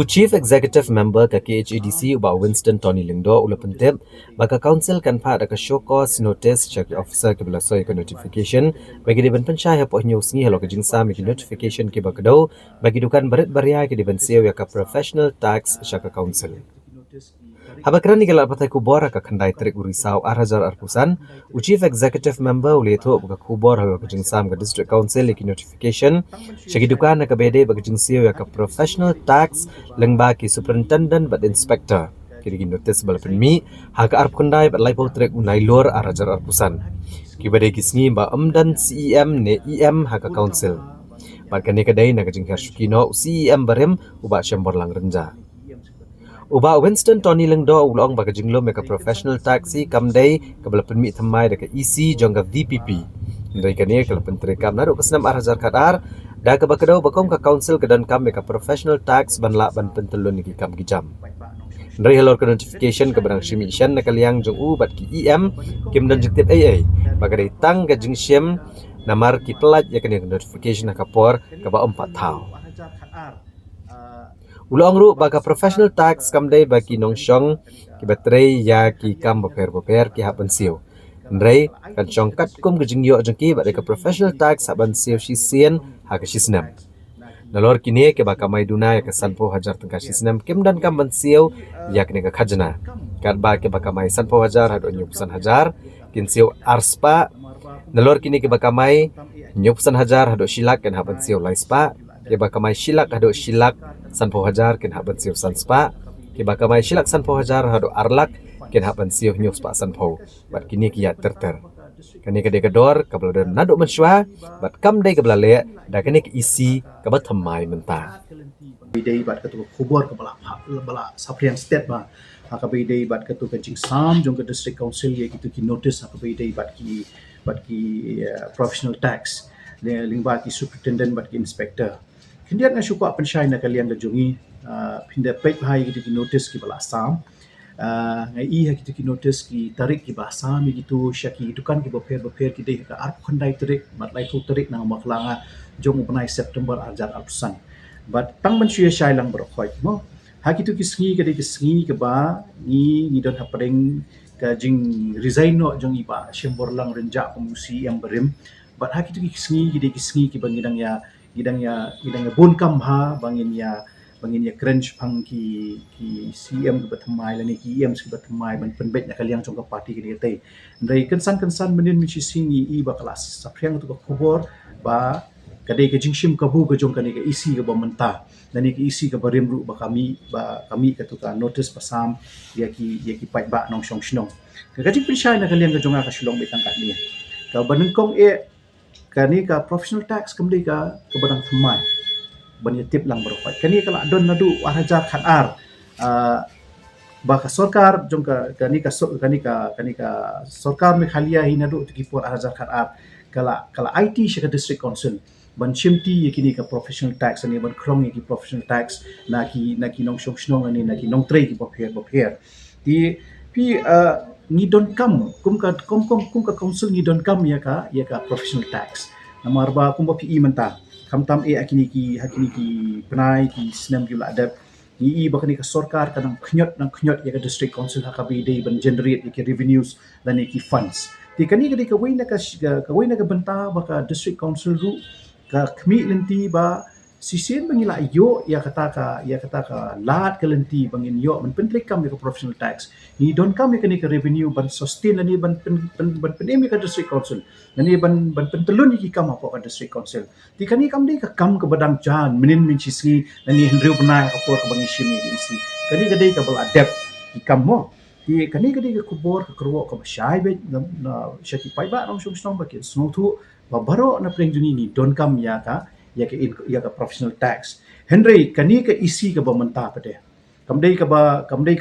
Chief Executive Member ka KHADC uba Winston Tony Lingdo ula pentep baka council kan pa ada ka show cause notice check officer ke bela soy ke notification bagi diban pensyah ya poh news ngi hello ke jingsa mi notification ke bakado bagi dukan berit baria ke diban seo ya ka professional tax syaka council. Habakran ni galak patai kubor ka khandai trik urisau Arhajar Arpusan, Chief Executive Member uleto buka kubor hawa ka jingsam ka District Council ki notification, syagi dukan na ka bede baka jingsio ya ka Professional Tax lengba ki Superintendent but Inspector. Kiri ki notice balapan mi, haka arp khandai bat laipo trik unai lor Arhajar Arpusan. Ki bede ki sngi ba amdan CEM ne EM haka Council. Barkan ni kadai na ka jinghar syukino CEM barim uba syambor lang renja. Uba Winston Tony Lengdo ulong baka jinglo meka professional taxi kamdai kabala penmi thamai deka EC jongga VPP. Ndai kani kala pentri kam naru kesnam Arhajar kadar da ka bakado bakom ka council kedan kam meka professional tax banla ban pentelun ki kam gijam. Ndai helor ka notification ka barang shimi shan nakaliang jong u bat ki EM kim dan jektip AA baka dai tang ka jingshim namar ki pelat ya kani notification ka por ka ba 4 thau. Ulang ru baka professional tax kamdai bagi nongshong ki baterai ya ki kam boper ki haban siu. Ndrai kan chong kat kum ke jingyo jengki bak ka professional tax haban siu shi sien ha ka shisnam. Nalor kini ke baka mai duna ya ka sanpo hajar tengka shisnam kim dan kam ban siu ya kini ka khajna. Kat ba ke baka mai sanpo hajar hado nyupusan hajar kin siu arspa. Nalor kini ke baka mai nyupusan hajar hado shilak kan haban siu laispa. Ke baka mai shilak hado shilak sanpo hajar ken haban siu sanspa ke baka mai shilak sanpo hajar hado arlak ken haban siu nyus pa sanpo bat kini kiya terter kani ka dekador kabla dan nado menshwa bat kam dai kabla le da kani ki isi kabat thamai menta bidai bat katu khubor ka bala saprian state ba ka bidai bat katu ka jingsam jong ka district council ye kitu ki notice ka bidai bat ki professional tax le lingba ki superintendent bat ki inspector Hindiat na syukur pensyai na kalian ke jungi pindah pek bahai kita ki notice ki bala Assam ngai i ha kita ki notice ki tarik ki bahasa mi gitu syaki itu kan ki beper ki deh ka arp khandai tarik mat lai tu tarik nang maklanga jong upnai September ajar alpusan but tang ban syai lang berkhoi mo ha kitu ki sngi ke ki sngi ke ba ni don hapring ka jing resign no jong i ba syembor lang renja komusi yang berim but ha kitu ki sngi ki bangidang ya gidang ya bunkam ha bangin ya crunch phang ki CM ke batmai lani ki EM ke batmai ban penbet na kaliang jong ka party ki tai ndai kensan menin mi singi i ba kelas sapriang tu ka khobor ba kadai ke jingshim ka bu ke jong kani ke isi ke ba menta lani ke isi ke barim ru ba kami ka tu ka notice pasam ya ki pai ba nong shong shnong ka jing pisai na kaliang ka jonga ka shulong betang kat ni ka banengkong kani ka professional tax kembali ka badang thamai bani tip lang berkhoi kani kala don nadu Arhajar khanar baka sarkar jong kani ka sarkar me khalia hi nadu ki por Arhajar khanar kala IT shaka district council ban chimti yakini ka professional tax ani ban krong ki professional tax na ki nong shong shnong ani na ki nong trei ki bopher ti pi ni don kam kum ka council ni don kam ya ka professional tax namar ba kum ba pi menta kam tam hakini ki penai ki snam ki ladap ni bakani ka sarkar kanang khnyot ya ka district council hakabi dei ban generate ki revenues dan ki funds ti kani ka wayna ka benta ba ka district council ru ka khmi lenti ba sisen bangila yo ya kata ka lat kalenti bangin yo man pentrik kam ka professional tax ni don kam ka ni ka revenue ban sustain ni ban penemi ka district council ni ban pentelun ki kam apa ka district council ti kani kam ni ka kam ka badang jan menin min sisi ni hendriu benai ka por ka bangi shimi ki isi kani ka dei ka bal adapt ki kam mo ti kani ka dei ka kubor ka kro ka syai be na syaki pai ba rong shong ba ki sno tu ba baro na preng juni ni don kam ya ka professional tax Henry kani ka isi ka ba menta pade kamdai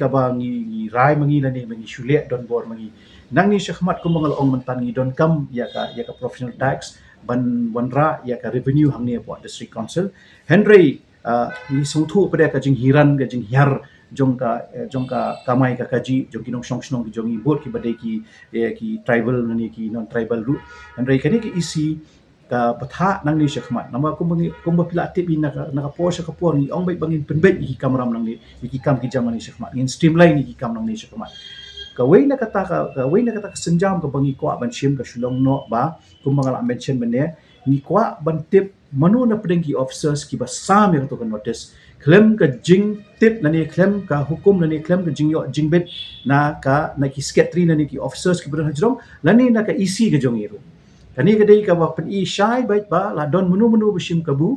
ka ba ngi rai mangi lani mangi shule don bor mangi nang ni syahmat ko mangal ong mentan ngi don kam ya ka professional tax ban ra ya ka revenue hang ni buat district council Henry ni sungthu pade ka jing hiran ka jing hyar jong ka kamai ka kaji jong kinong shong shnong jong i bot ki badai ki tribal ni ki non tribal ru Henry kani ka isi ka patha nang ni syakmat nama kumba pila tip ni naka por syakapor ni ong bai bangin penbet iki kamram nang ni iki kam ki jam ni syakmat ngin streamline iki kam nang ni syakmat ka wei na kata senjam ka bangi kwa ban shim ka shulong no ba kumba la mention bene ni kwa ban tip manu na pedengki officers ki ba sam yang to kan notice claim ka jing tip nani claim ka hukum nani claim ka jing yo jing bet na ka na ki secretary nani ki officers ki berang hajrom nani na ka isi ka jong iru kani ka dei ka ba pen i shai bait ba la don menu bishim kabu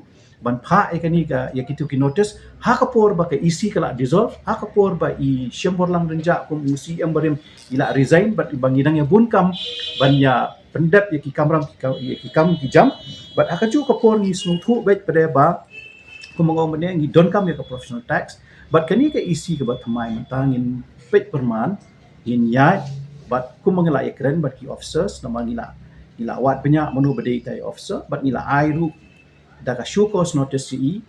ban pha e kani ka ya kitu ki notice ha ka por ba ka isi ka la dissolve ha ka por ba i shembor lang renja ko musi embarim ila resign but bang idang ya bun kam ban ya pendap ya ki kamram ki kam ki jam but ha ka chu ka por ni snu thu bait pada ba ko mongong mene ngi don kam ya ka professional tax but kani ka isi ka ba thamai mantangin pet perman in ya but ko mangala ya keren but ki officers na mangila nila awat banyak menu bedai tai officer but nila airu da ka show cause notice si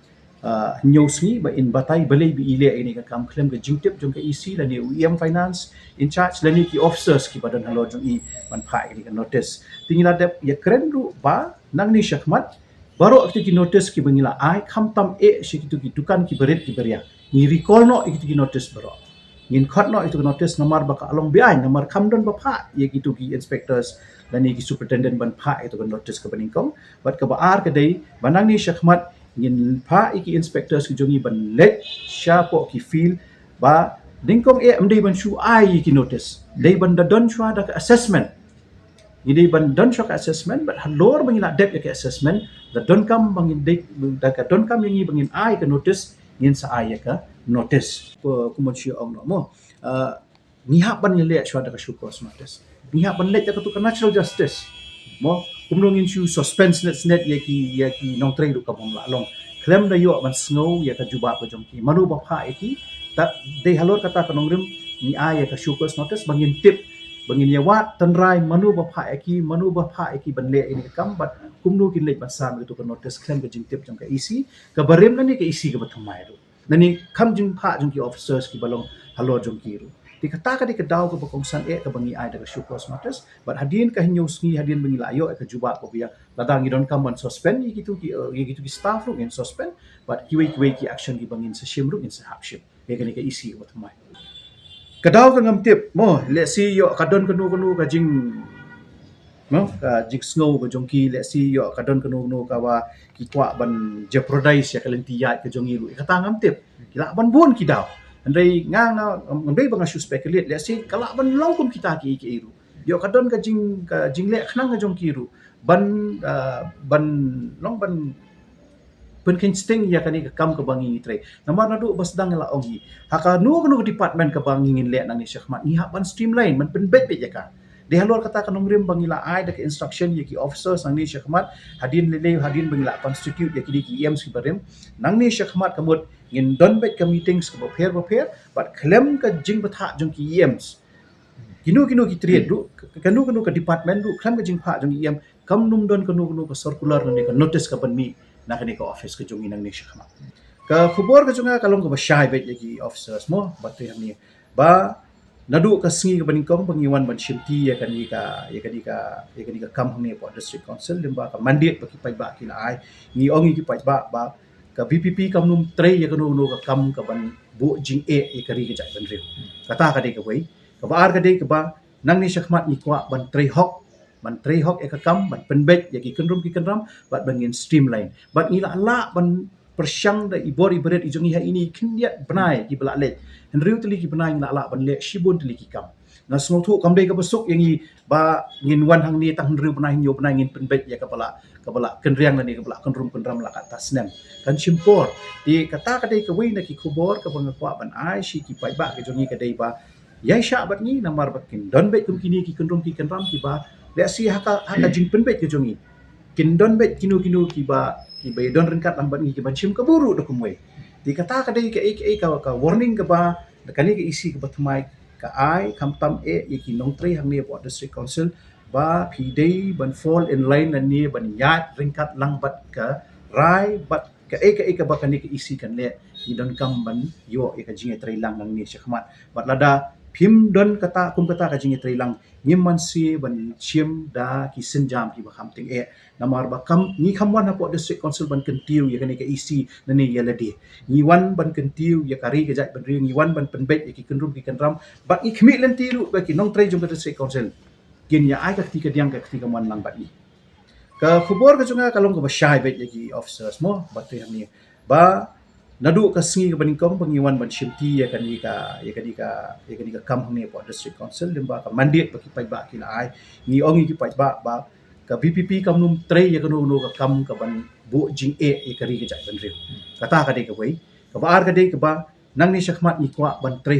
news ni ba in batai balai bi ile ini ka kam claim ka jingtip jong ka EC la ni UEM finance in charge la ni ki officers ki badan halo jong i man phai ni ka notice tingila dep ya keren ru ba nang ni syakmat baru akti ki notice ki bangila ai kham tam e shi ki tu ki dukan ki berit ki beria ni recall no ki tu ki notice baru ngin khat no itu notice nomor ba ka along biai nomor kham don ba pha ye ki tu ki inspectors dan ni superintendent ban pha itu kan notice ke beningkong bat ke baar ke dei banang ni syakmat ngin pha iki inspectors ki jongi ban let sha po ki feel ba dingkong e amdei ban shu ai ki notice dei ban da don shwa da assessment ini ban don shwa assessment but halor bangin dep ke assessment da don kam bangin dei da ka don kam yangi bangin ai ke notice ngin sa ai ka notice ko kumonshi ong no mo nihap ban le shwa da ka shu cause notice niha banlet ya tu natural justice mo kumrong in suspense net ya ki nong trei du kamong la long claim da yo man snow ya ka juba ko jong ki manu ba pha ki ta de halor kata ka nong rim ni a ya ka shukos notice bangin tip bangin ya wat tanrai manu ba pha ki banle ini kam bat kumnu kin let basam tu ka notice claim ka jing tip jong ka isi ka barim na ni ka isi ka bathmai ru nani kam jing pha jong ki officers ki balong halor jong ki ru di kata ka di kedaw ka bakongsan ka bangi ay daga shukos notice but hadin ka hinyos ni hadin bangi layo ka juba ko biya ladang idon kam ban suspend yi gitu ki staff ru in suspend but kiwi ki action ki bangin sa shim ru in sa hapship ye kani ka isi ko thamai kedaw ka ngam tip mo let's see yo kadon kanu ka jing no ka jing snow ka jongki let's see yo kadon kanu ka wa ki kwa ban jeopardize ya kalentiya ka jongi ru kata ngam tip kila ban bun ki daw andai ngang na andai bang asu speculate let's say kala ban long kum kita ki iru yo kadon ka jing le khnang ka jong kiru ban long ban pen kinsting ya kani ka kam ka bangi tre namar na du basdang la ongi haka nu department ka bangi ngin le nang ni syakmat ni ha ban streamline man pen bet ya ka de halor kata kanong rim bangila ai da instruction ya ki officers nang ni syakmat hadin hadin bangila constitute ya ki EMs ki barem nang ni syakmat kamut ngin don bet ka meetings ka prepare but claim ka jing batha jong ki EMs kinu ki triet du kanu ka department du claim ka jing pha jong EM kam num don kanu ka circular ni ka notice ka ban mi na kani ka office ka jong inang ni syakmat ka khubor ka jonga kalong ka basyai bet ya ki officers mo batu yang ni ba nadu ka singi ka baningkong pangiwan ban shimti ya kani ka kam hang ni po district council limba ka mandate pa ki pai ba ki lai ni ongi ki pai ba ka BPP kam num tre ya kanu ka kam ka ban bu jing ya kari ka jai ban riu kata ka de ka wei ka baar ka de ka ba nang ni syakmat ni kwa ban tre hok ya ka kam ban penbet ya ki kenram bat bangin streamline bat ni la ban persyang da ibor ibarat ijongi ha ini kindiat benai ki belak let henriu teli ki benai la ban le shibun teli ki kam na semua tu kam dei ka besuk yang i ba ngin wan hang ni tang henriu benai nyo benai ngin penbet ya ka belak kenriang ni ka belak kenram la ka tasnem kan simpor di kata ka dei ka wei na ki kubor ka bang kwa ban ai shi ki pai ba ka jongi ka dei ba yai sya bat ni namar bakin don bet kum kini ki kenram ki ba le si haka jing penbet ka jongi kin don bet kinu ki ba don ringkat lambat ni ki bachim ka buru do kumwe di kata ka dei ka warning ka ba kani ka isi ka batmai ka ai kam tam ki nong tre hang ni po district council ba pidei ban fall in line na ni ban yat ringkat langbat ka rai bat ka ka ba kani ka isi kan le ni don kam ban yo ka jinge tre lang nang ni syakmat bat lada phim don kata kum kata ka jingi trilang ngim si ban chim da ki senjam ki bakam ting namar bakam ni kamwan hapo district council ban kentiu ya kani ka isi nani ya ladi ni wan ban kentiu ya kari ka jat ban ring ni wan ban penbet ya ki kenrum ki kenram bak ni khmi len tiru ba ki nong trai jong ka district council kin ya ai ka ti ka diang ka ti ka man lang bat ni ka khubor ka junga kalong ka basyai bet ya ki officers mo batri hamni ba nadu ka singi ka baningkong pangiwan ban shimti ya kani ka kam hang po district council limba ka mandate pa ki pai ba ki lai ni ongi ki pai ba ka BPP kam num tre ya kanu no ka kam ka ban bu jing ya kari ka jai ban riu kata ka de ka wei ka ba ar ka de ka ba nang ni shakmat ni kwa ban tre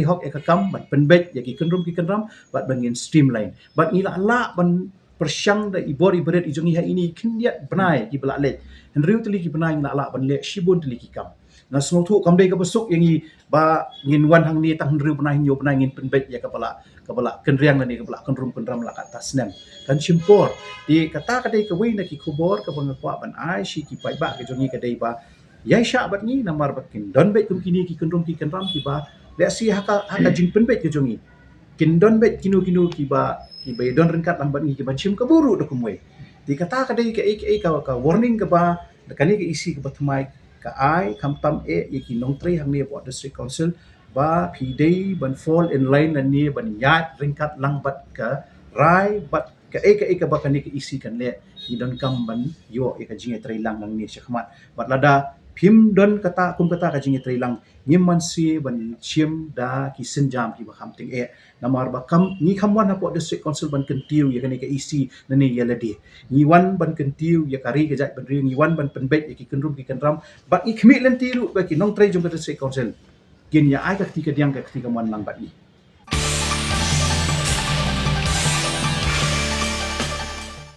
hok ya ka kam ban penbet ya ki kenram bat bangin streamline bat ni la ban persyang da ibor ibarat ijongi ha ini kindiat benai ki belak lek henriu teli ki benai la ban lek shibun teli ki kam na semua tu kam dei ka besuk yang i ba ngin wan hang ni tang henriu benai nyo benai ngin penbet ya ka belak kenriang ni ka belak kenram la ka atas nem kan simpor di kata ka dei ka wei na ki kubor ka bangakwa ban ai shi ki pai ba ka jongi ka dei ba yai sya bat ni namar bakin don bet kum kini ki kenrum ki kenram ki ba lek si haka jing penbet ka jongi kin don bet kinu ki ba don ringkat lambat ni ki bacim ka buru do kumwe di kata ka dei ka warning ka ba kani ka isi ka batmai ka ai kam tam ki nong tre hang ni po district council ba phi dei ban fall in line na ni ban yat ringkat langbat ka rai bat ka ba kani ka isi kan le ni don kam ban yo ka jinge tre lang nang ni syakmat bat lada phim don kata kum kata ka jinge tre lang ngim si ban chim da ki senjam ki bakam ting namar bakam ni kamwan hapo district council ban kentiu ya kani ka isi nani ya ladi ni wan ban kentiu ya kari ka jat ban ring ni wan ban penbet ya ki kenram bat ni khmi len tiru ba ki nong trai jong ka district council kin ya ai ka ti ka diang ka ti ka man lang bat ni